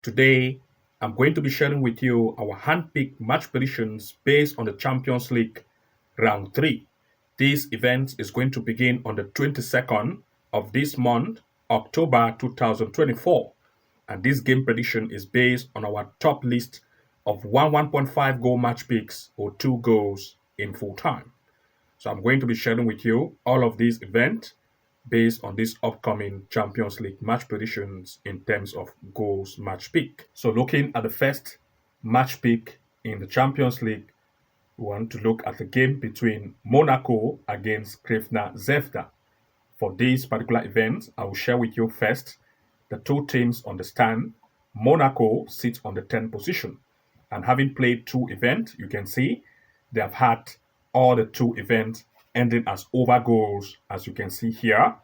Today, I'm going to be sharing with you our hand-picked match predictions based on the Champions League Round 3. This event is going to begin on the 22nd of this month, October 2024. And this game prediction is based on our top list of 1.5 goal match picks or 2 goals in full time. So I'm going to be sharing with you all of these events based on this upcoming Champions League match predictions in terms of goals match pick. So looking at the first match pick in the Champions League, we want to look at the game between Monaco against Crvena Zvezda. For this particular event, I will share with you first the two teams on the stand. Monaco sits on the 10th position, and having played 2 events, you can see they have had all the 2 events ending as over goals, as you can see here.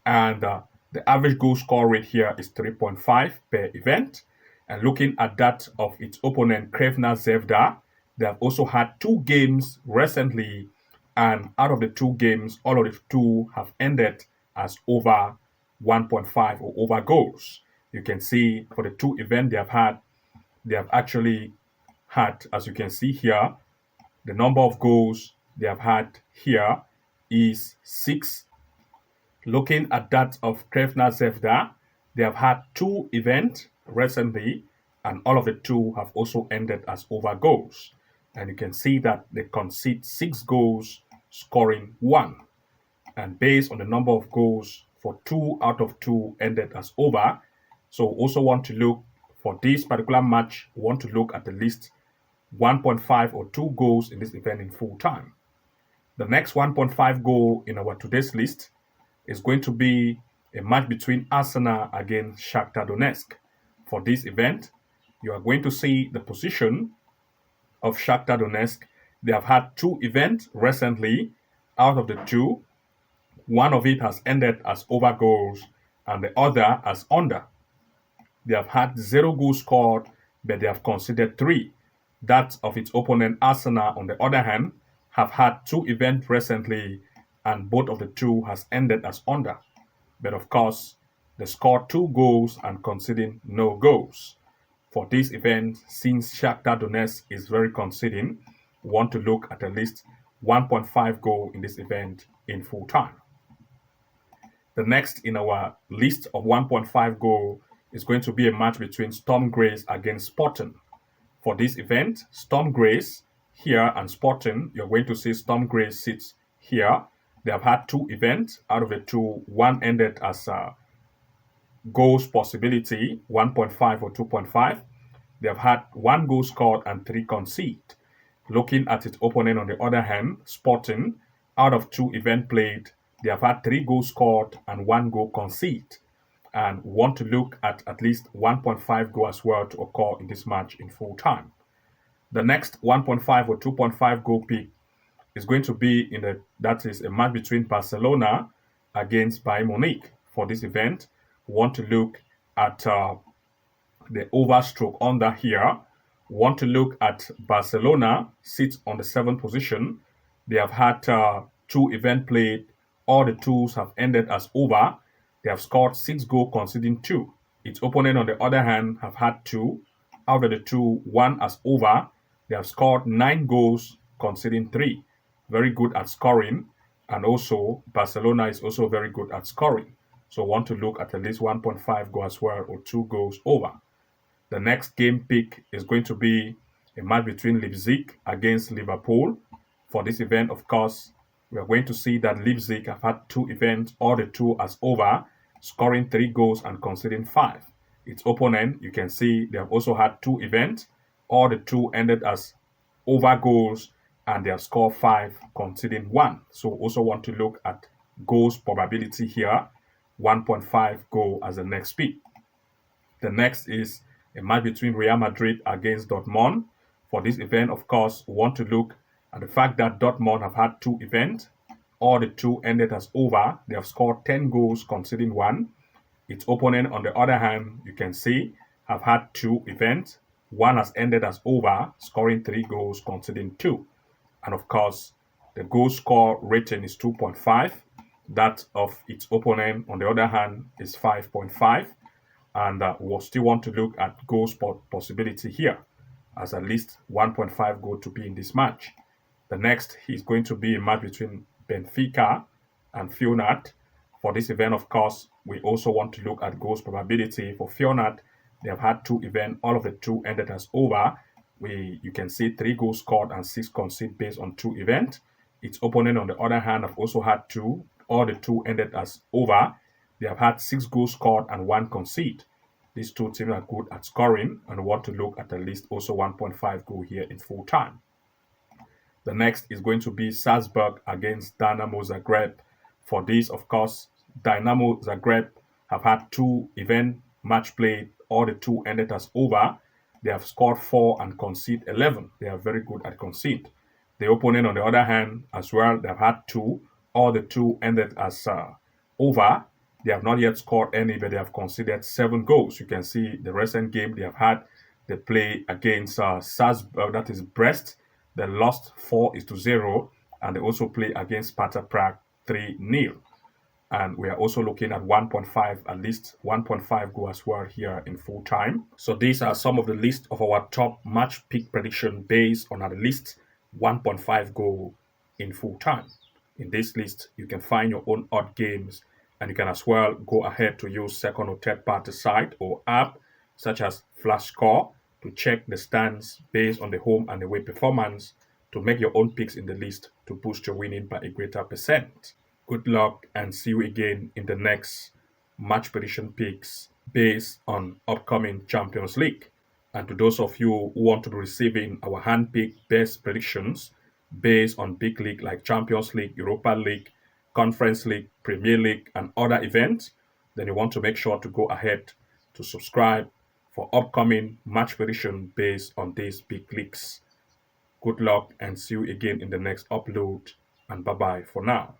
And the average goal score rate here is 3.5 per event. And looking at that of its opponent, Crvena Zvezda, they have also had 2 games recently, and out of the 2 games, all of the 2 have ended as over 1.5 or over goals. You can see for the 2 events they have actually had, as you can see here, the number of goals they have had here is 6. Looking at that of Crvena Zvezda, they have had 2 events recently, and all of the 2 have also ended as over goals. And you can see that they concede 6 goals, scoring 1. And based on the number of goals for 2 out of 2 ended as over, so also want to look for this particular match, we want to look at the least 1.5 or 2 goals in this event in full time. The next 1.5 goal in our today's list is going to be a match between Arsenal against Shakhtar Donetsk. For this event, you are going to see the position of Shakhtar Donetsk. They have had 2 events recently. Out of the 2, one of it has ended as over goals and the other as under. They have had 0 goals scored, but they have conceded 3. That of its opponent Arsenal, on the other hand, have had 2 events recently, and both of the 2 has ended as under. But of course, they scored 2 goals and conceding no goals. For this event, since Shakhtar Donetsk is very conceding, we want to look at least 1.5 goal in this event in full time. The next in our list of 1.5 goal is going to be a match between Storm Grace against Sporting. For this event, Storm Grace here and Sporting, you're going to see Storm Grace sits here. They have had 2 events. Out of the 2, one ended as goals possibility, 1.5 or 2.5. They have had 1 goal scored and 3 conceded. Looking at its opponent on the other hand, Sporting, out of 2 events played, they have had 3 goals scored and 1 goal conceded. And want to look at least 1.5 goal as well to occur in this match in full time. The next 1.5 or 2.5 goal pick is going to be that is a match between Barcelona against Bayern Munich. For this event, we want to look at the over stroke under here. We want to look at Barcelona sits on the 7th position. They have had 2 events played. All the 2s have ended as over. They have scored 6 goals, conceding 2. Its opponent, on the other hand, have had 2. Out of the 2, 1 as over. They have scored 9 goals, conceding 3. Very good at scoring. And also, Barcelona is also very good at scoring. So want to look at least 1.5 goals as well, or 2 goals over. The next game pick is going to be a match between Leipzig against Liverpool. For this event, of course, we are going to see that Leipzig have had 2 events, all the 2 as over, scoring 3 goals and conceding 5. Its opponent, you can see they have also had 2 events, all the 2 ended as over goals, and they have scored 5, conceding 1. So also want to look at goals probability here, 1.5 goal as the next pick. The next is a match between Real Madrid against Dortmund. For this event, of course, we want to look at the fact that Dortmund have had 2 events. All the 2 ended as over. They have scored 10 goals, conceding 1. Its opponent, on the other hand, you can see, have had 2 events. 1 has ended as over, scoring 3 goals, conceding 2. And of course, the goal score rating is 2.5. That of its opponent, on the other hand, is 5.5. And we'll still want to look at goal spot possibility here as at least 1.5 goal to be in this match. The next is going to be a match between Benfica and Feyenoord. For this event, of course, we also want to look at goals probability. For Feyenoord, they have had two events. All of the two ended as over. You can see 3 goals scored and 6 conceded based on 2 events. Its opponent, on the other hand, have also had 2. All the 2 ended as over. They have had 6 goals scored and 1 conceded. These two teams are good at scoring and want to look at least also 1.5 goal here in full time. The next is going to be Salzburg against Dynamo Zagreb. For this, of course, Dynamo Zagreb have had 2 event match played. All the 2 ended as over. They have scored 4 and conceded 11. They are very good at concede. The opponent, on the other hand, as well, they have had 2. All the 2 ended as over. They have not yet scored any, but they have conceded 7 goals. You can see the recent game they have had. They play against Salzburg, that is Brest. They lost 4-0, and they also play against Sparta Prague 3-0. And we are also looking at 1.5, at least 1.5 goal as well here in full time. So these are some of the list of our top match pick prediction based on at least 1.5 goal in full time. In this list, you can find your own odd games, and you can as well go ahead to use second or third party site or app such as Flash Score to check the stands based on the home and away performance to make your own picks in the list to boost your winning by a greater percent. Good luck and see you again in the next match prediction picks based on upcoming Champions League. And to those of you who want to be receiving our hand-picked best predictions based on big league like Champions League, Europa League, Conference League, Premier League, and other events, then you want to make sure to go ahead to subscribe for upcoming match prediction based on these big leagues. Good luck and see you again in the next upload, and bye-bye for now.